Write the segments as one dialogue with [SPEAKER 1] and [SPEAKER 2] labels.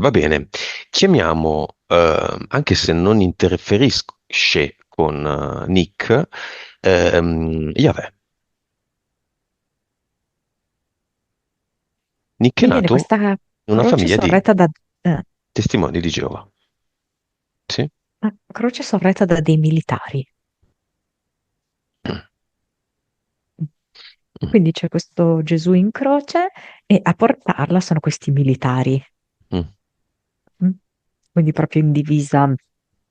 [SPEAKER 1] Va bene, chiamiamo, anche se non interferisce con Nick, Yahweh. Nick è
[SPEAKER 2] Bene,
[SPEAKER 1] nato
[SPEAKER 2] questa
[SPEAKER 1] in una
[SPEAKER 2] croce
[SPEAKER 1] famiglia di
[SPEAKER 2] sorretta eh,
[SPEAKER 1] testimoni di Geova. Sì?
[SPEAKER 2] una croce sorretta da dei militari.
[SPEAKER 1] Mm,
[SPEAKER 2] Quindi c'è questo Gesù in croce e a portarla sono questi militari.
[SPEAKER 1] mm.
[SPEAKER 2] Mm? Quindi proprio in divisa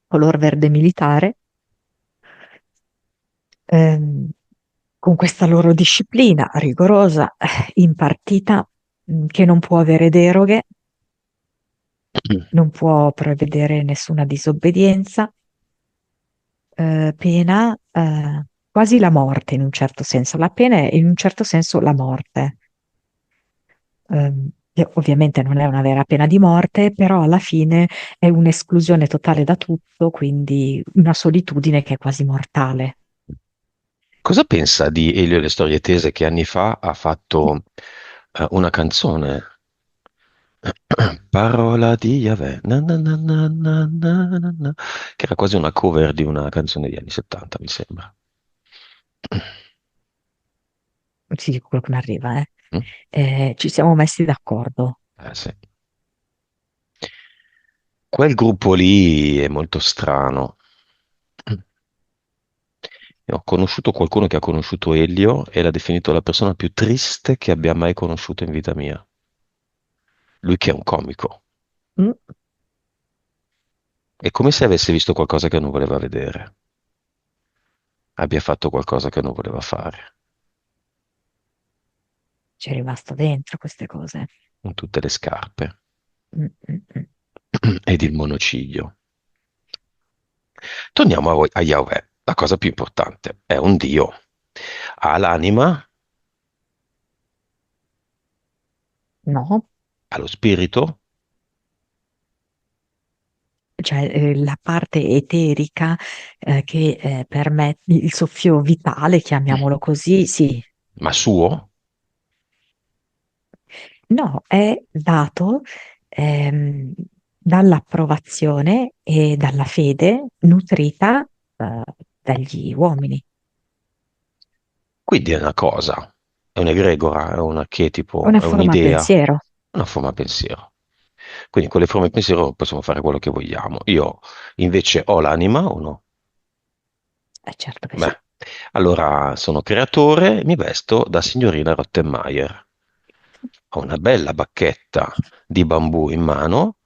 [SPEAKER 2] color verde militare, ehm, con questa loro disciplina rigorosa, impartita, che non può avere deroghe, non può prevedere nessuna disobbedienza, pena quasi la morte in un certo senso. La pena è in un certo senso la morte. Che ovviamente non è una vera pena di morte, però alla fine è un'esclusione totale da tutto, quindi una solitudine che è quasi mortale.
[SPEAKER 1] Cosa pensa di Elio e le storie tese che anni fa ha fatto una canzone? Parola di Yahweh, na na na na na na na na, che era quasi una cover di una canzone degli anni 70, mi sembra.
[SPEAKER 2] Ti dico quello che mi arriva, eh.
[SPEAKER 1] Mm?
[SPEAKER 2] Ci siamo messi d'accordo.
[SPEAKER 1] Sì. Quel gruppo lì è molto strano. Io ho conosciuto qualcuno che ha conosciuto Elio e l'ha definito la persona più triste che abbia mai conosciuto in vita mia. Lui che è un comico.
[SPEAKER 2] Mm,
[SPEAKER 1] È come se avesse visto qualcosa che non voleva vedere, abbia fatto qualcosa che non voleva fare,
[SPEAKER 2] C'è rimasto dentro queste cose.
[SPEAKER 1] con tutte le scarpe
[SPEAKER 2] Mm.
[SPEAKER 1] ed il monociglio. Torniamo a Yahweh. La cosa più importante è un Dio. Ha l'anima,
[SPEAKER 2] No,
[SPEAKER 1] ha lo spirito,
[SPEAKER 2] cioè la parte eterica che permette il soffio vitale, chiamiamolo così, sì.
[SPEAKER 1] ma suo?
[SPEAKER 2] No, è dato ehm, dall'approvazione e dalla fede nutrita dagli uomini.
[SPEAKER 1] Quindi è una cosa, è un'egregora, è un
[SPEAKER 2] È
[SPEAKER 1] archetipo,
[SPEAKER 2] una
[SPEAKER 1] è
[SPEAKER 2] forma
[SPEAKER 1] un'idea,
[SPEAKER 2] pensiero.
[SPEAKER 1] una forma pensiero. Quindi con le forme pensiero possiamo fare quello che vogliamo. Io invece ho l'anima o no?
[SPEAKER 2] Certo che sì.
[SPEAKER 1] Beh, allora sono creatore, mi vesto da signorina Rottenmeier. Ho una bella bacchetta di bambù in mano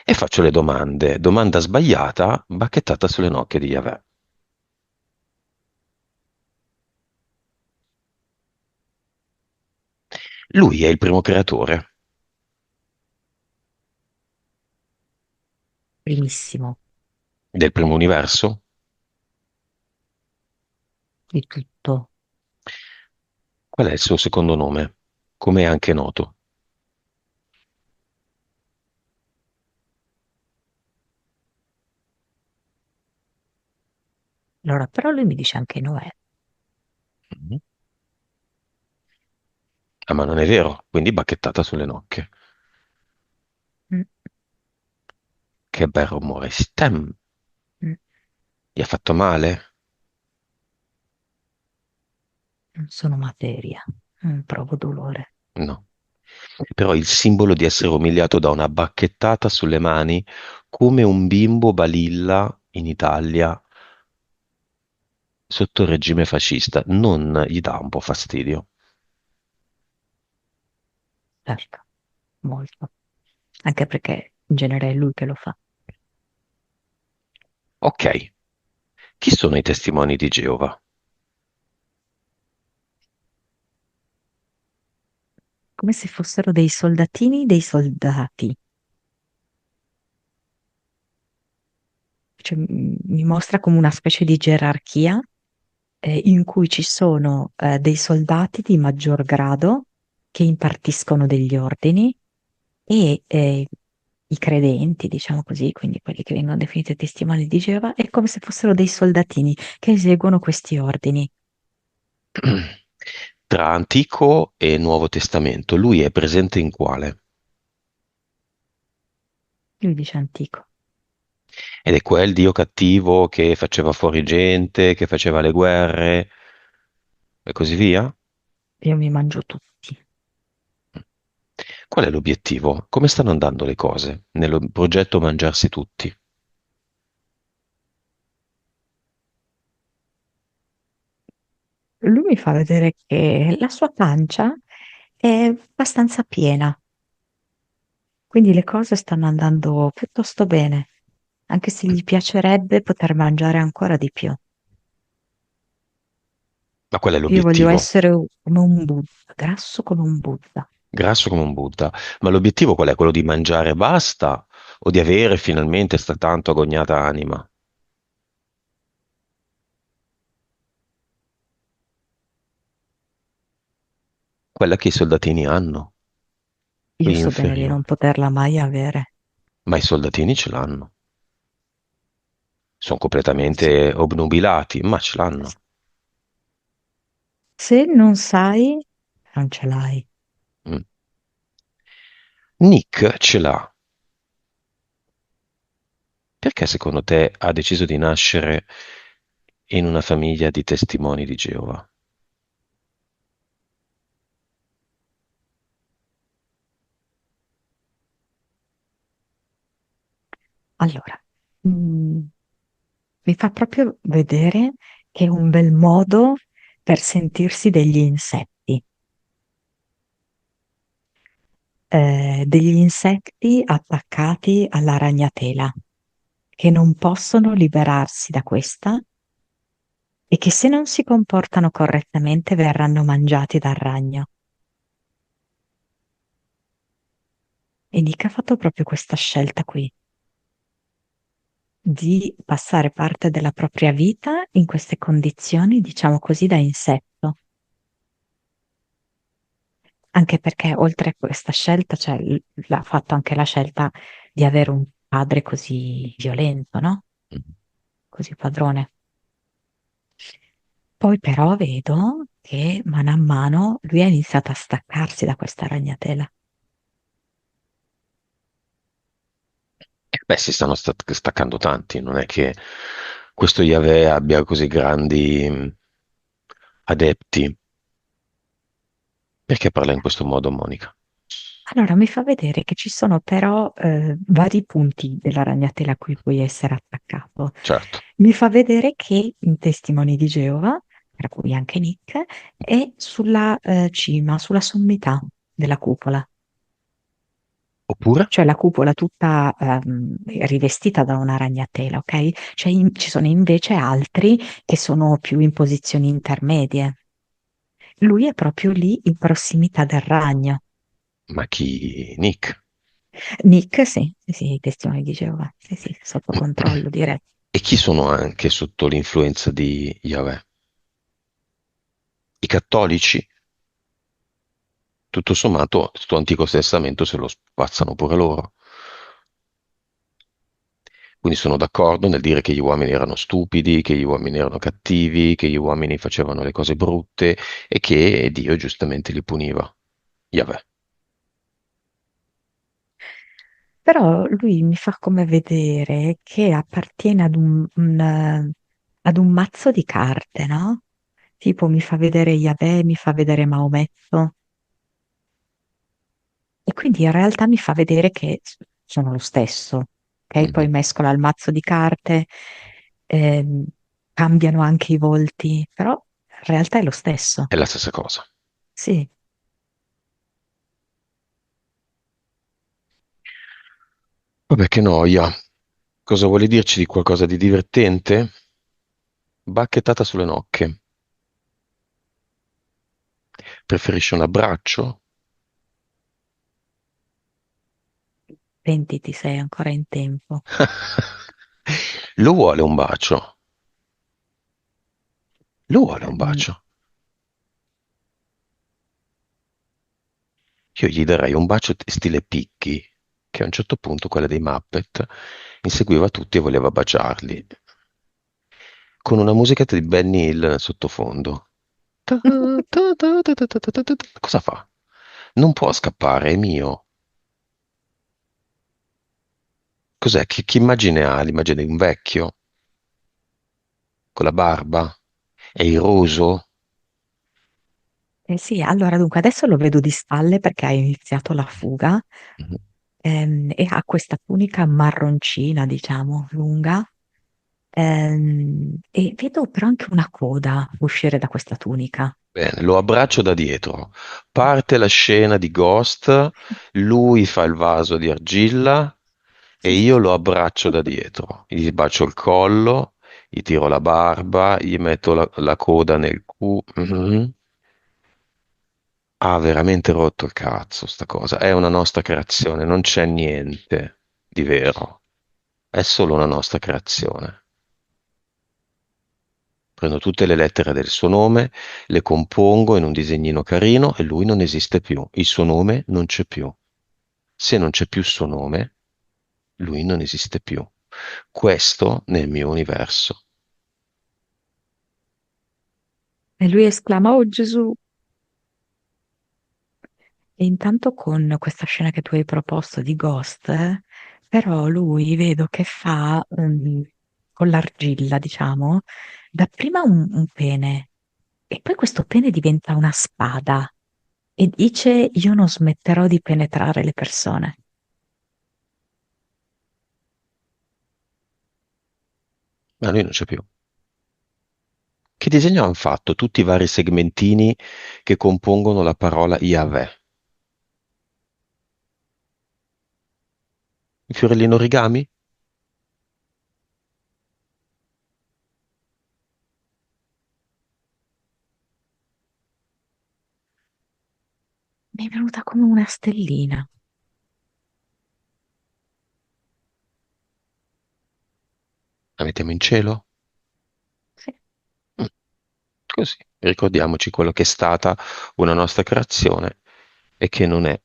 [SPEAKER 1] e faccio le domande. Domanda sbagliata, bacchettata sulle nocche di Yahweh. Lui è il primo creatore
[SPEAKER 2] Primissimo
[SPEAKER 1] del primo universo.
[SPEAKER 2] di tutto.
[SPEAKER 1] Qual è il suo secondo nome? Come è anche noto?
[SPEAKER 2] Allora, però lui mi dice anche Noè.
[SPEAKER 1] Mhm. Ah, ma non è vero, quindi bacchettata sulle nocche.
[SPEAKER 2] Mm,
[SPEAKER 1] Che bel rumore. Stem.
[SPEAKER 2] mm,
[SPEAKER 1] Gli ha fatto male?
[SPEAKER 2] non sono materia, provo dolore.
[SPEAKER 1] No. Però il simbolo di essere umiliato da una bacchettata sulle mani come un bimbo balilla in Italia sotto il regime fascista non gli dà un po' fastidio?
[SPEAKER 2] Certo, molto. Anche perché in genere è lui che lo fa.
[SPEAKER 1] Ok, chi sono i testimoni di Geova?
[SPEAKER 2] Come se fossero dei soldatini dei soldati. Cioè, mi mostra come una specie di gerarchia in cui ci sono dei soldati di maggior grado che impartiscono degli ordini e i credenti, diciamo così, quindi quelli che vengono definiti testimoni di Geova, è come se fossero dei soldatini che eseguono questi ordini.
[SPEAKER 1] Tra Antico e Nuovo Testamento, lui è presente in quale?
[SPEAKER 2] Lui dice antico.
[SPEAKER 1] Ed è quel dio cattivo che faceva fuori gente, che faceva le guerre e così via?
[SPEAKER 2] Io mi mangio tutti.
[SPEAKER 1] Qual è l'obiettivo? Come stanno andando le cose nel progetto Mangiarsi tutti?
[SPEAKER 2] Lui mi fa vedere che la sua pancia è abbastanza piena, quindi le cose stanno andando piuttosto bene, anche se gli piacerebbe poter mangiare ancora di più.
[SPEAKER 1] Ma qual è
[SPEAKER 2] Io voglio
[SPEAKER 1] l'obiettivo?
[SPEAKER 2] essere come un Buddha, grasso come un Buddha.
[SPEAKER 1] Grasso come un Buddha. Ma l'obiettivo qual è? Quello di mangiare e basta? O di avere finalmente sta tanto agognata anima? Quella che i soldatini hanno,
[SPEAKER 2] Io
[SPEAKER 1] quelli
[SPEAKER 2] so bene di non
[SPEAKER 1] inferiori.
[SPEAKER 2] poterla mai avere.
[SPEAKER 1] Ma i soldatini ce l'hanno. Sono
[SPEAKER 2] Se
[SPEAKER 1] completamente obnubilati, ma ce l'hanno.
[SPEAKER 2] se non sai, non ce l'hai.
[SPEAKER 1] Mm. Nick ce l'ha. Perché secondo te ha deciso di nascere in una famiglia di testimoni di Geova?
[SPEAKER 2] Allora, mm, mi fa proprio vedere che è un bel modo per sentirsi degli insetti, degli insetti attaccati alla ragnatela, che non possono liberarsi da questa e che se non si comportano correttamente verranno mangiati dal ragno. E Nick ha fatto proprio questa scelta qui, di passare parte della propria vita in queste condizioni, diciamo così, da insetto. Anche perché oltre a questa scelta, cioè, l'ha fatto anche la scelta di avere un padre così violento, no?
[SPEAKER 1] Mm.
[SPEAKER 2] Così padrone. Poi però vedo che mano a mano lui ha iniziato a staccarsi da questa ragnatela.
[SPEAKER 1] Beh, si stanno staccando tanti, non è che questo Yahweh abbia così grandi adepti. Perché parla in questo modo, Monica?
[SPEAKER 2] Allora mi fa vedere che ci sono però vari punti della ragnatela a cui puoi essere attaccato.
[SPEAKER 1] Certo.
[SPEAKER 2] Mi fa vedere che in Testimoni di Geova, tra cui anche Nick, è sulla cima, sulla sommità della cupola.
[SPEAKER 1] Oppure?
[SPEAKER 2] Cioè la cupola tutta rivestita da una ragnatela, ok? Cioè, ci sono invece altri che sono più in posizioni intermedie. Lui è proprio lì in prossimità del ragno.
[SPEAKER 1] Ma chi? Nick.
[SPEAKER 2] Nick, sì, sì, sì, i testimoni di Geova, sì, sì, sotto controllo diretto.
[SPEAKER 1] E chi sono anche sotto l'influenza di Yahweh? I cattolici? Tutto sommato, sto Antico Testamento se lo spazzano pure loro. Quindi sono d'accordo nel dire che gli uomini erano stupidi, che gli uomini erano cattivi, che gli uomini facevano le cose brutte e che Dio giustamente li puniva. Yahweh.
[SPEAKER 2] Però lui mi fa come vedere che appartiene ad un mazzo di carte, no? Tipo mi fa vedere Yahweh, mi fa vedere Maometto. E quindi in realtà mi fa vedere che sono lo stesso, ok? Poi
[SPEAKER 1] Mhm.
[SPEAKER 2] mescola il mazzo di carte, ehm, cambiano anche i volti, però in realtà è lo stesso.
[SPEAKER 1] È la stessa cosa.
[SPEAKER 2] Sì.
[SPEAKER 1] Vabbè, che noia. Cosa vuole dirci di qualcosa di divertente? Bacchettata sulle nocche. Preferisce un abbraccio?
[SPEAKER 2] Pentiti, sei ancora in tempo.
[SPEAKER 1] Lo vuole un bacio? Lo vuole un
[SPEAKER 2] Mm,
[SPEAKER 1] bacio? Io gli darei un bacio stile Picchi, che a un certo punto, quella dei Muppet, inseguiva tutti e voleva baciarli, con una musichetta di Benny Hill nel sottofondo. Cosa fa? Non può scappare, è mio. Cos'è? Che immagine ha? L'immagine di un vecchio con la barba? È iroso?
[SPEAKER 2] Eh sì, allora dunque adesso lo vedo di spalle perché ha iniziato la fuga,
[SPEAKER 1] Mhm.
[SPEAKER 2] e ha questa tunica marroncina, diciamo, lunga, e vedo però anche una coda uscire da questa tunica.
[SPEAKER 1] Bene, lo abbraccio da dietro. Parte la scena di Ghost, lui fa il vaso di argilla e io lo abbraccio da dietro. Gli bacio il collo, gli tiro la barba, gli metto la coda nel cu. Mhm. Ha veramente rotto il cazzo sta cosa. È una nostra creazione, non c'è niente di vero. È solo una nostra creazione. Prendo tutte le lettere del suo nome, le compongo in un disegnino carino e lui non esiste più. Il suo nome non c'è più. Se non c'è più il suo nome, lui non esiste più. Questo nel mio universo.
[SPEAKER 2] E lui esclama: Oh Gesù! E intanto con questa scena che tu hai proposto di Ghost, però lui vedo che fa con l'argilla, diciamo, dapprima un pene e poi questo pene diventa una spada e dice: Io non smetterò di penetrare le persone.
[SPEAKER 1] Ma lui non c'è più. Che disegno hanno fatto? Tutti i vari segmentini che compongono la parola Yahweh. Il fiorellino origami?
[SPEAKER 2] Mi è venuta come una stellina.
[SPEAKER 1] La mettiamo in cielo?
[SPEAKER 2] Sì.
[SPEAKER 1] Mm, Così. Ricordiamoci quello che è stata una nostra creazione e che non è